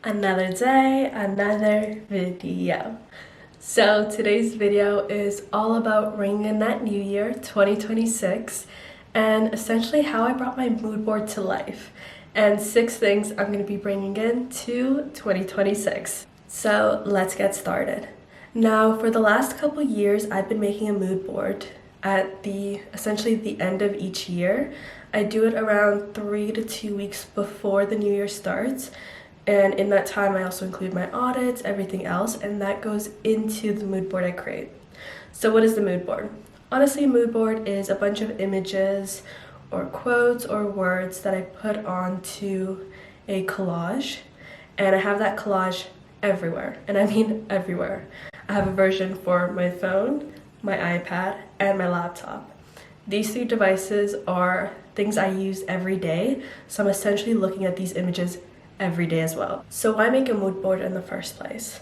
Another day, another video. So today's video is all about ringing in that new year, 2026, and essentially how I brought my mood board to life, and 6 things I'm going to be bringing into 2026. So let's get started. Now, for the last couple years, I've been making a mood board at essentially the end of each year. I do it around 3 to 2 weeks before the new year starts. And in that time, I also include my audits, everything else, and that goes into the mood board I create. So what is the mood board? Honestly, a mood board is a bunch of images or quotes or words that I put onto a collage, and I have that collage everywhere, and I mean everywhere. I have a version for my phone, my iPad, and my laptop. These 3 devices are things I use every day, so I'm essentially looking at these images every day as well. So why make a mood board in the first place?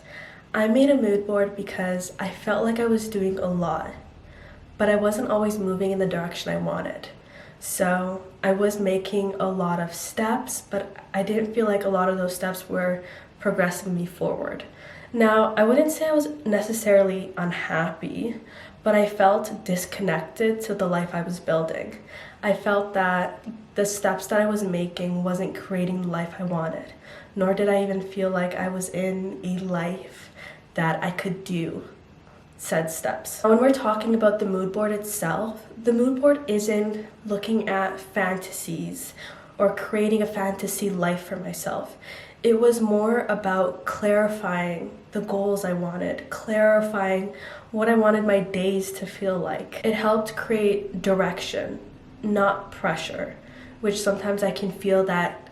I made a mood board because I felt like I was doing a lot, but I wasn't always moving in the direction I wanted. So I was making a lot of steps, but I didn't feel like a lot of those steps were progressing me forward. Now, I wouldn't say I was necessarily unhappy, but I felt disconnected to the life I was building. I felt that the steps that I was making wasn't creating the life I wanted, nor did I even feel like I was in a life that I could do said steps. When we're talking about the mood board itself, the mood board isn't looking at fantasies or creating a fantasy life for myself. It was more about clarifying the goals I wanted, clarifying what I wanted my days to feel like. It helped create direction, not pressure, which sometimes I can feel that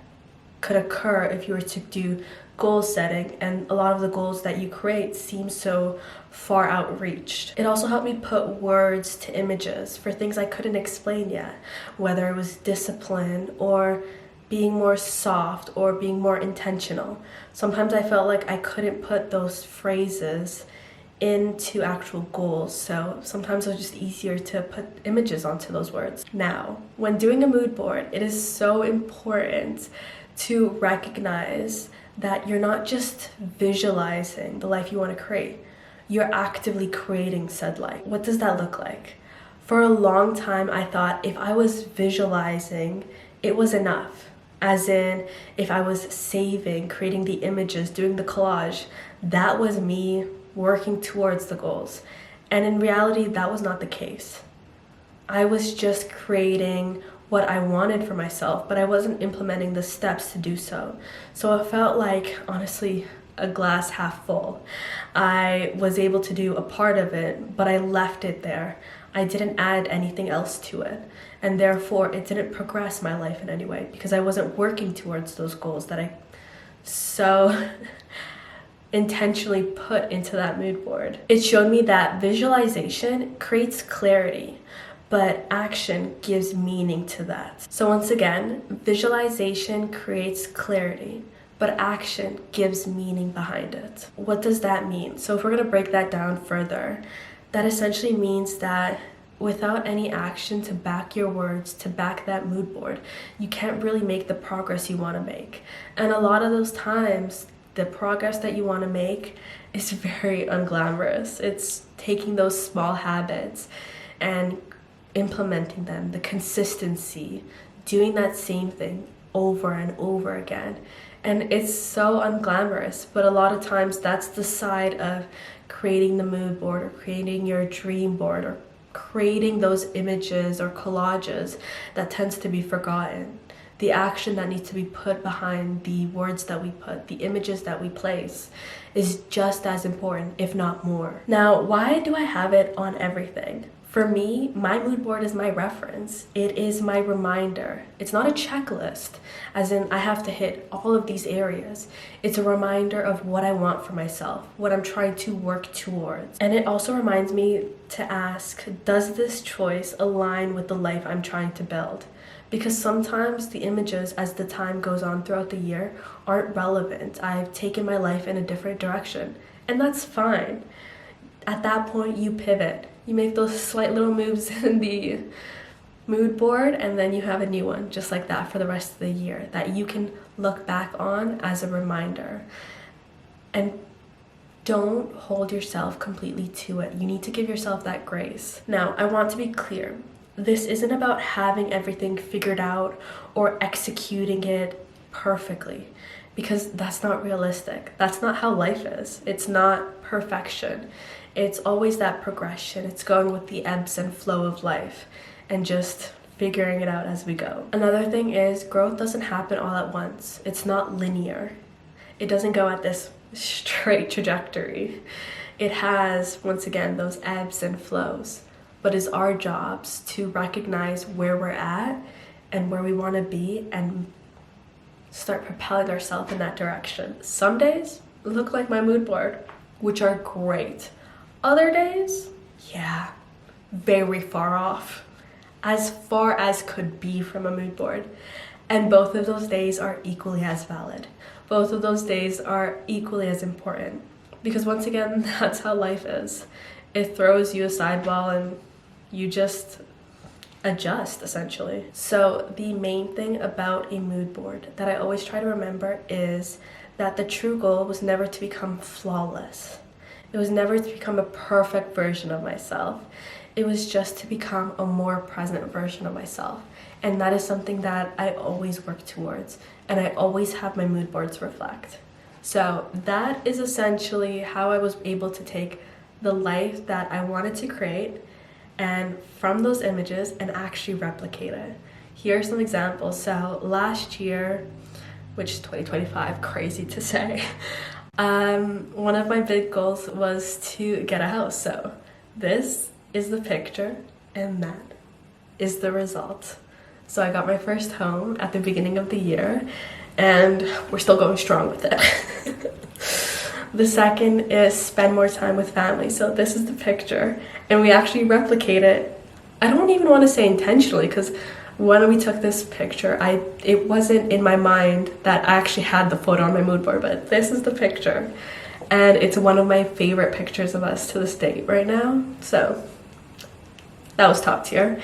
could occur if you were to do goal setting, and a lot of the goals that you create seem so far outreached. It also helped me put words to images for things I couldn't explain yet, whether it was discipline or being more soft or being more intentional. Sometimes I felt like I couldn't put those phrases into actual goals, so sometimes it was just easier to put images onto those words. Now, when doing a mood board, it is so important to recognize that you're not just visualizing the life you want to create, you're actively creating said life. What does that look like? For a long time, I thought if I was visualizing, it was enough. As in, if I was saving, creating the images, doing the collage, that was me working towards the goals. And in reality, that was not the case. I was just creating what I wanted for myself, but I wasn't implementing the steps to do so. So it felt like, honestly, a glass half full. I was able to do a part of it, but I left it there. I didn't add anything else to it, and therefore it didn't progress my life in any way because I wasn't working towards those goals that I so intentionally put into that mood board. It showed me that visualization creates clarity, but action gives meaning to that. So once again, visualization creates clarity, but action gives meaning behind it. What does that mean? So if we're gonna break that down further, that essentially means that without any action to back your words, to back that mood board, you can't really make the progress you want to make. And a lot of those times, the progress that you want to make is very unglamorous. It's taking those small habits and implementing them, the consistency, doing that same thing over and over again. And it's so unglamorous, but a lot of times that's the side of creating the mood board or creating your dream board or creating those images or collages that tends to be forgotten. The action that needs to be put behind the words that we put, the images that we place, is just as important, if not more. Now, why do I have it on everything? For me, my mood board is my reference. It is my reminder. It's not a checklist, as in I have to hit all of these areas. It's a reminder of what I want for myself, what I'm trying to work towards. And it also reminds me to ask, does this choice align with the life I'm trying to build? Because sometimes the images, as the time goes on throughout the year, aren't relevant. I've taken my life in a different direction, and that's fine. At that point, you pivot. You make those slight little moves in the mood board, and then you have a new one just like that for the rest of the year that you can look back on as a reminder. And don't hold yourself completely to it. You need to give yourself that grace. Now, I want to be clear. This isn't about having everything figured out or executing it perfectly, because that's not realistic. That's not how life is. It's not perfection. It's always that progression. It's going with the ebbs and flow of life and just figuring it out as we go. Another thing is growth doesn't happen all at once. It's not linear. It doesn't go at this straight trajectory. It has, once again, those ebbs and flows, but it's our jobs to recognize where we're at and where we want to be and start propelling ourselves in that direction. Some days look like my mood board, which are great. Other days, yeah, very far off, as far as could be from a mood board. And both of those days are equally as valid. Both of those days are equally as important, because once again, that's how life is. It throws you a sideball and you just adjust, essentially. So the main thing about a mood board that I always try to remember is that the true goal was never to become flawless. It was never to become a perfect version of myself. It was just to become a more present version of myself. And that is something that I always work towards, and I always have my mood boards reflect. So that is essentially how I was able to take the life that I wanted to create and from those images and actually replicate it. Here are some examples. So last year, which is 2025, crazy to say, one of my big goals was to get a house. So this is the picture and that is the result. So I got my first home at the beginning of the year and we're still going strong with it. The second is spend more time with family. So this is the picture and we actually replicate it. I don't even want to say intentionally, because when we took this picture, it wasn't in my mind that I actually had the photo on my mood board, but this is the picture. And it's one of my favorite pictures of us to this date right now. So that was top tier.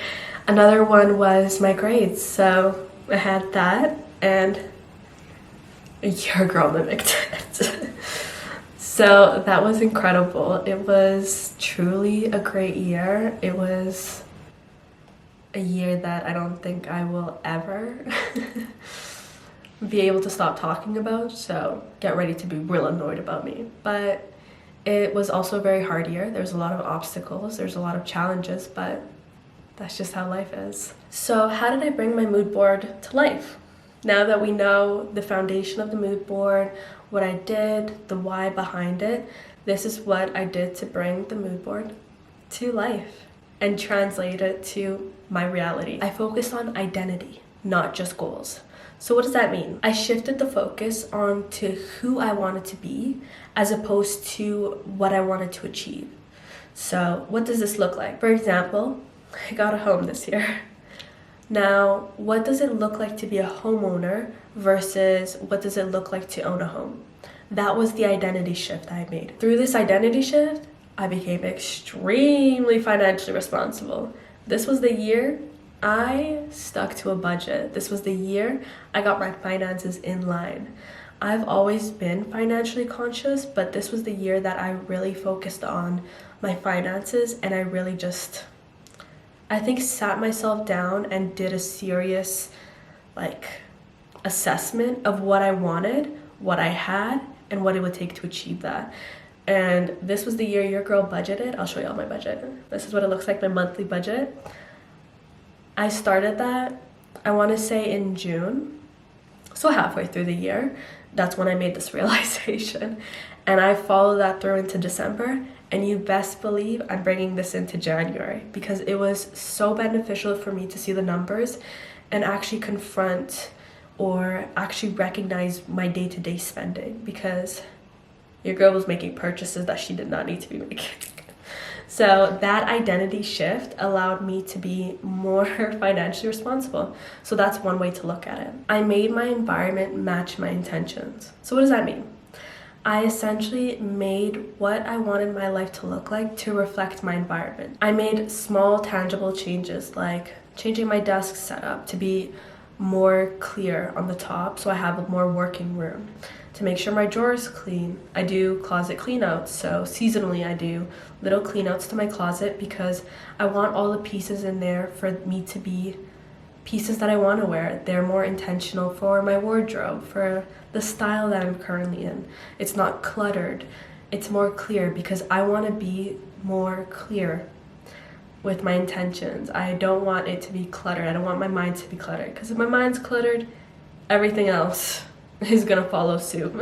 Another one was my grades. So I had that and your girl mimicked it. So that was incredible. It was truly a great year. It was a year that I don't think I will ever be able to stop talking about, so get ready to be real annoyed about me. But it was also a very hard year. There's a lot of obstacles, there's a lot of challenges, but that's just how life is. So how did I bring my mood board to life? Now that we know the foundation of the mood board, what I did, the why behind it, this is what I did to bring the mood board to life and translate it to my reality. I focused on identity, not just goals. So what does that mean? I shifted the focus on to who I wanted to be as opposed to what I wanted to achieve. So what does this look like? For example, I got a home this year. Now, what does it look like to be a homeowner versus what does it look like to own a home? That was the identity shift I made. Through this identity shift, I became extremely financially responsible. This was the year I stuck to a budget. This was the year I got my finances in line. I've always been financially conscious, but this was the year that I really focused on my finances, and I really just, I think, sat myself down and did a serious assessment of what I wanted, what I had, and what it would take to achieve that. And this was the year your girl budgeted. I'll show you all my budget. This is what it looks like, my monthly budget. I started that, I want to say in June, so halfway through the year. That's when I made this realization. And I followed that through into December, and you best believe I'm bringing this into January, because it was so beneficial for me to see the numbers and actually confront or actually recognize my day-to-day spending, because your girl was making purchases that she did not need to be making. So that identity shift allowed me to be more financially responsible. So that's one way to look at it. I made my environment match my intentions. So what does that mean? I essentially made what I wanted my life to look like to reflect my environment. I made small, tangible changes like changing my desk setup to be more clear on the top so I have more working room, to make sure my drawers clean. I do closet cleanouts, so seasonally I do little cleanouts to my closet because I want all the pieces in there for me to be pieces that I want to wear. They're more intentional for my wardrobe, for the style that I'm currently in. It's not cluttered, it's more clear because I want to be more clear with my intentions. I don't want it to be cluttered. I don't want my mind to be cluttered, because if my mind's cluttered, everything else is gonna follow suit.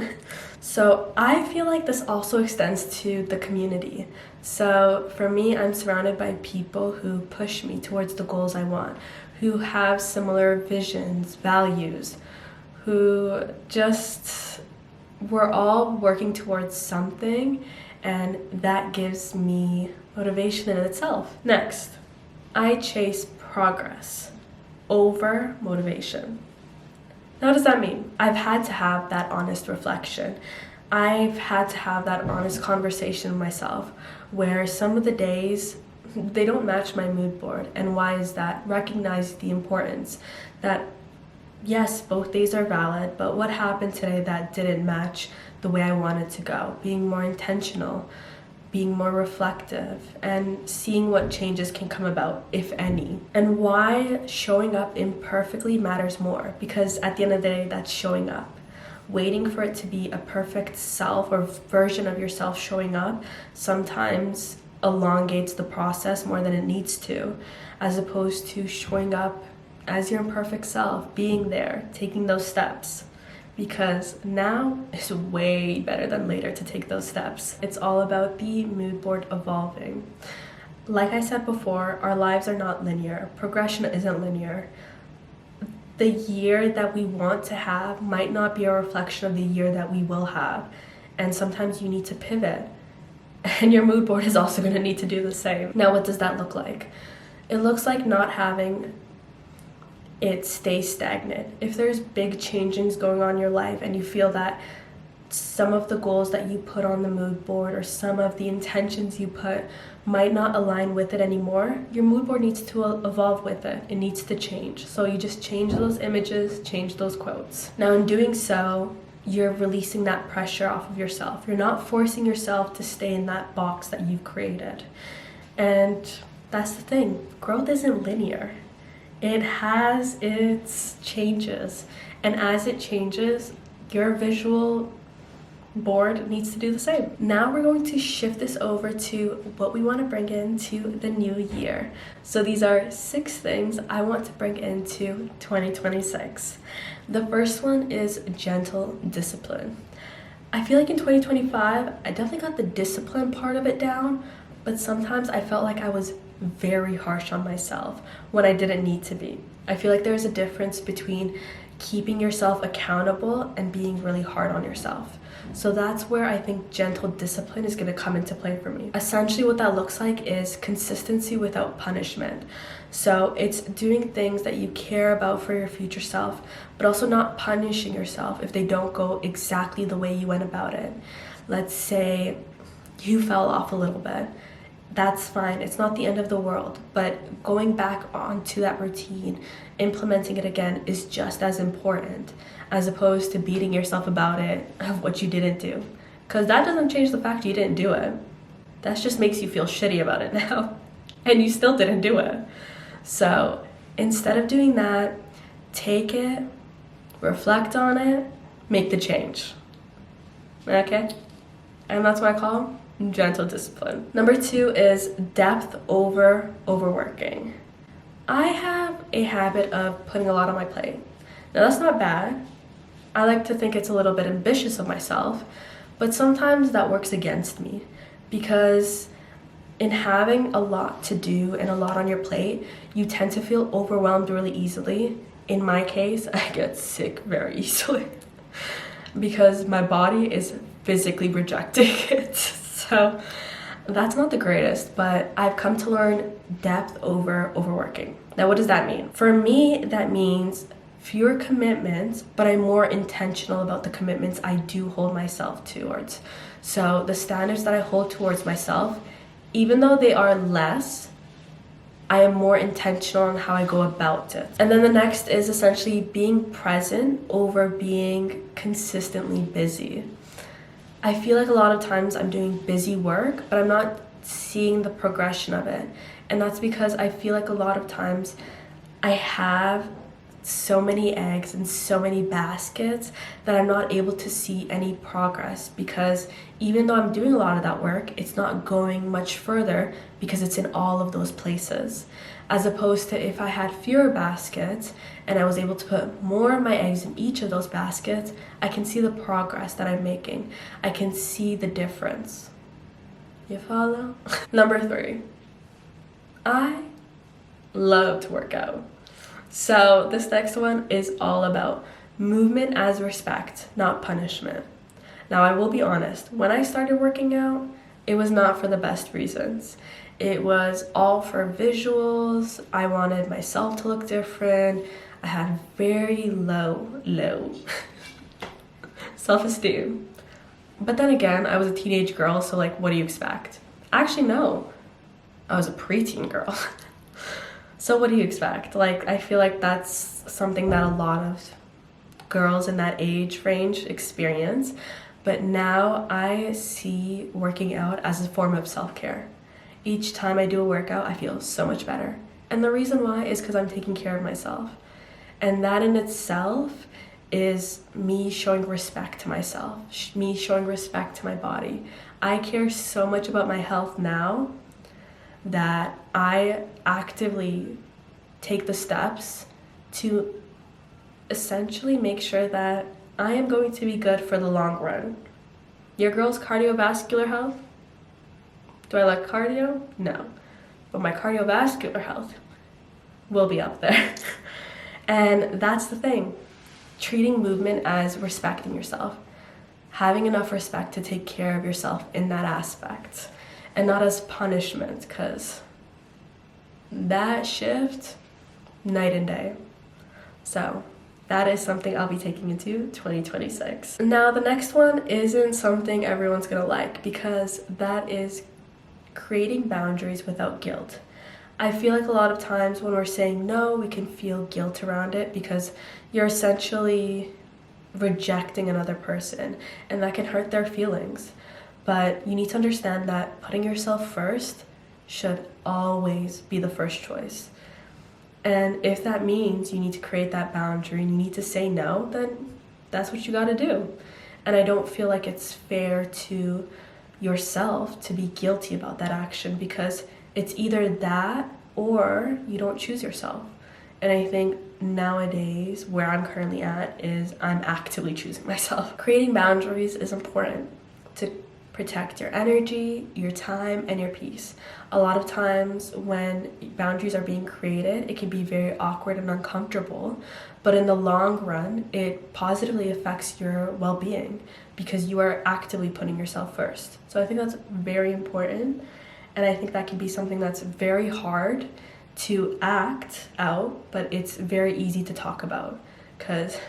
So I feel like this also extends to the community. So for me, I'm surrounded by people who push me towards the goals I want, who have similar visions, values, who just, we're all working towards something, and that gives me motivation in itself. Next, I chase progress over motivation. Now, what does that mean? I've had to have that honest reflection. I've had to have that honest conversation with myself where some of the days, they don't match my mood board. And why is that? Recognize the importance that, yes, both days are valid, but what happened today that didn't match the way I wanted to go? Being more intentional, being more reflective, and seeing what changes can come about, if any. And why showing up imperfectly matters more, because at the end of the day, that's showing up. Waiting for it to be a perfect self or version of yourself showing up sometimes elongates the process more than it needs to, as opposed to showing up as your imperfect self, being there, taking those steps. Because now is way better than later to take those steps. It's all about the mood board evolving. Like I said before, our lives are not linear. Progression isn't linear. The year that we want to have might not be a reflection of the year that we will have. And sometimes you need to pivot. And your mood board is also going to need to do the same. Now, what does that look like? It looks like not having it stay stagnant. If there's big changes going on in your life and you feel that some of the goals that you put on the mood board or some of the intentions you put might not align with it anymore, your mood board needs to evolve with it. It needs to change. So you just change those images, change those quotes. Now, in doing so, you're releasing that pressure off of yourself. You're not forcing yourself to stay in that box that you've created. And that's the thing. Growth isn't linear. It has its changes, and as it changes, your visual board needs to do the same. Now we're going to shift this over to what we want to bring into the new year. So these are 6 things I want to bring into 2026. The first one is gentle discipline. I feel like in 2025, I definitely got the discipline part of it down, but sometimes I felt like I was very harsh on myself when I didn't need to be. I feel like there's a difference between keeping yourself accountable and being really hard on yourself. So that's where I think gentle discipline is going to come into play for me. Essentially what that looks like is consistency without punishment. So it's doing things that you care about for your future self, but also not punishing yourself if they don't go exactly the way you went about it. Let's say you fell off a little bit. That's fine. It's not the end of the world, but going back onto that routine, implementing it again is just as important, as opposed to beating yourself about it of what you didn't do. Because that doesn't change the fact you didn't do it. That just makes you feel shitty about it now. And you still didn't do it. So instead of doing that, take it, reflect on it, make the change. Okay? And that's what I call gentle discipline. Number 2 is depth over overworking. I have a habit of putting a lot on my plate. Now that's not bad. I like to think it's a little bit ambitious of myself, but sometimes that works against me because in having a lot to do and a lot on your plate, you tend to feel overwhelmed really easily. In my case, I get sick very easily because my body is physically rejecting it. So that's not the greatest, but I've come to learn depth over overworking. Now, what does that mean? For me, that means fewer commitments, but I'm more intentional about the commitments I do hold myself towards. So the standards that I hold towards myself, even though they are less, I am more intentional on how I go about it. And then the next is essentially being present over being consistently busy. I feel like a lot of times I'm doing busy work, but I'm not seeing the progression of it. And that's because I feel like a lot of times I have so many eggs in so many baskets that I'm not able to see any progress, because even though I'm doing a lot of that work, it's not going much further because it's in all of those places. As opposed to if I had fewer baskets and I was able to put more of my eggs in each of those baskets, I can see the progress that I'm making. I can see the difference. You follow? Number 3, I love to work out. So this next one is all about movement as respect, not punishment. Now, I will be honest, when I started working out, it was not for the best reasons. It was all for visuals. I wanted myself to look different. I had very low self-esteem. But then again, I was a teenage girl, so like, what do you expect? Actually, no, I was a preteen girl. So what do you expect? Like, I feel like that's something that a lot of girls in that age range experience. But now I see working out as a form of self-care. Each time I do a workout, I feel so much better. And the reason why is because I'm taking care of myself. And that in itself is me showing respect to myself, me showing respect to my body. I care so much about my health now that I actively take the steps to essentially make sure that I am going to be good for the long run. Your girl's cardiovascular health? Do I like cardio? No. But my cardiovascular health will be up there. And that's the thing. Treating movement as respecting yourself. Having enough respect to take care of yourself in that aspect. And not as punishment, because that shift, night and day. So that is something I'll be taking into 2026. Now the next one isn't something everyone's gonna like, because that is creating boundaries without guilt. I feel like a lot of times when we're saying no, we can feel guilt around it because you're essentially rejecting another person, and that can hurt their feelings. But you need to understand that putting yourself first should always be the first choice. And if that means you need to create that boundary and you need to say no, then that's what you gotta do. And I don't feel like it's fair to yourself to be guilty about that action, because it's either that or you don't choose yourself. And I think nowadays where I'm currently at is I'm actively choosing myself. Creating boundaries is important to protect your energy, your time, and your peace. A lot of times when boundaries are being created, it can be very awkward and uncomfortable, but in the long run, it positively affects your well-being because you are actively putting yourself first. So I think that's very important, and I think that can be something that's very hard to act out, but it's very easy to talk about because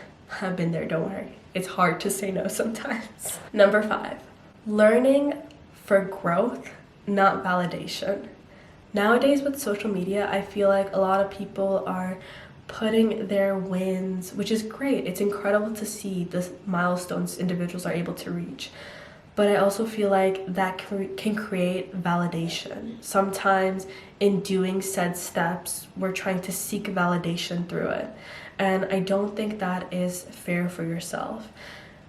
I've been there, don't worry. It's hard to say no sometimes. Number 5. Learning for growth, not validation. Nowadays with social media, I feel like a lot of people are putting their wins, which is great. It's incredible to see the milestones individuals are able to reach. But I also feel like that can create validation. Sometimes in doing said steps, we're trying to seek validation through it. And I don't think that is fair for yourself.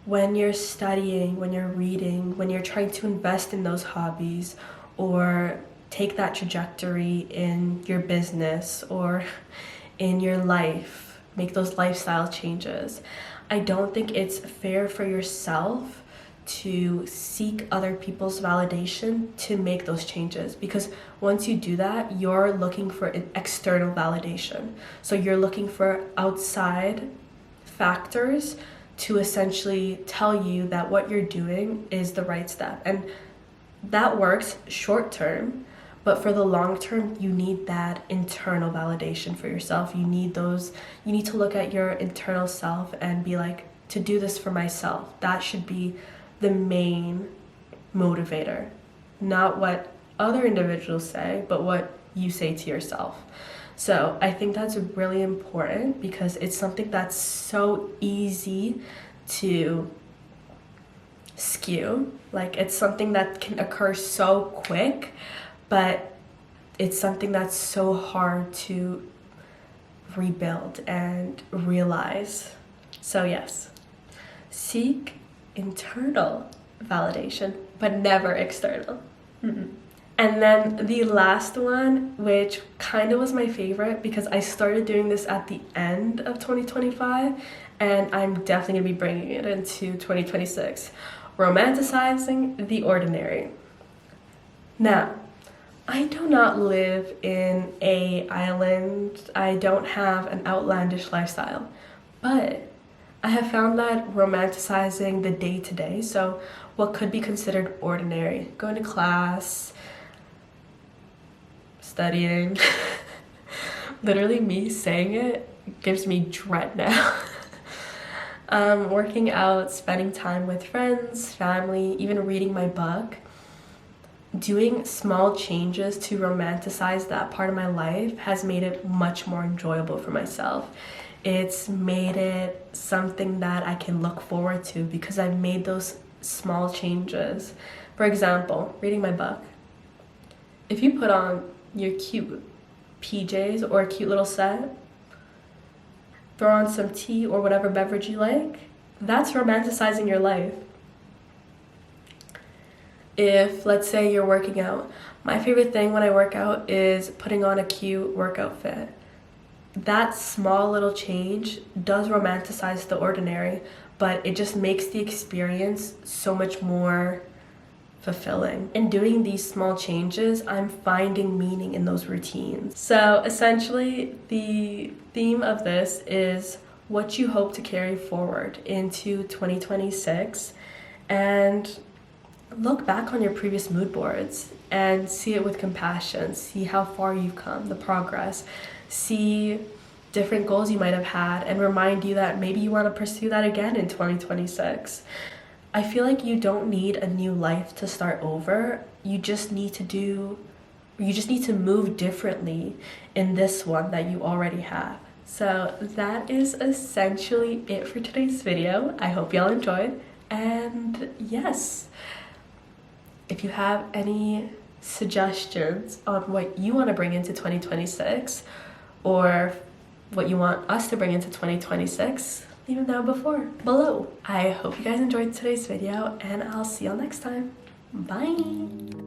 When you're studying, when you're reading, when you're trying to invest in those hobbies or take that trajectory in your business or in your life, make those lifestyle changes, I don't think it's fair for yourself to seek other people's validation to make those changes, because once you do that, you're looking for an external validation. So you're looking for outside factors to essentially tell you that what you're doing is the right step. And that works short term, but for the long term, you need that internal validation for yourself. You need to look at your internal self and be like, to do this for myself. That should be the main motivator, not what other individuals say, but what you say to yourself. So I think that's really important because it's something that's so easy to skew. Like, it's something that can occur so quick, but it's something that's so hard to rebuild and realize. So yes, seek internal validation, but never external. And then the last one, which kind of was my favorite because I started doing this at the end of 2025, and I'm definitely gonna be bringing it into 2026. Romanticizing the ordinary. Now, I do not live in an island. I don't have an outlandish lifestyle, but I have found that romanticizing the day-to-day, so what could be considered ordinary, going to class, studying, literally me saying it gives me dread now. Working out, spending time with friends, family, even reading my book. Doing small changes to romanticize that part of my life has made it much more enjoyable for myself. It's made it something that I can look forward to because I've made those small changes. For example, reading my book. If you put on your cute PJs or a cute little set, throw on some tea or whatever beverage you like, that's romanticizing your life. If, let's say, you're working out, my favorite thing when I work out is putting on a cute workout fit. That small little change does romanticize the ordinary, but it just makes the experience so much more fulfilling. In doing these small changes, I'm finding meaning in those routines. So essentially, the theme of this is what you hope to carry forward into 2026, and look back on your previous mood boards and see it with compassion. See how far you've come, the progress. See different goals you might have had, and remind you that maybe you want to pursue that again in 2026. I feel like you don't need a new life to start over. You just need to move differently in this one that you already have. So that is essentially it for today's video. I hope y'all enjoyed, and yes, if you have any suggestions on what you want to bring into 2026 or what you want us to bring into 2026, leave them down below. I hope you guys enjoyed today's video, and I'll see y'all next time. Bye!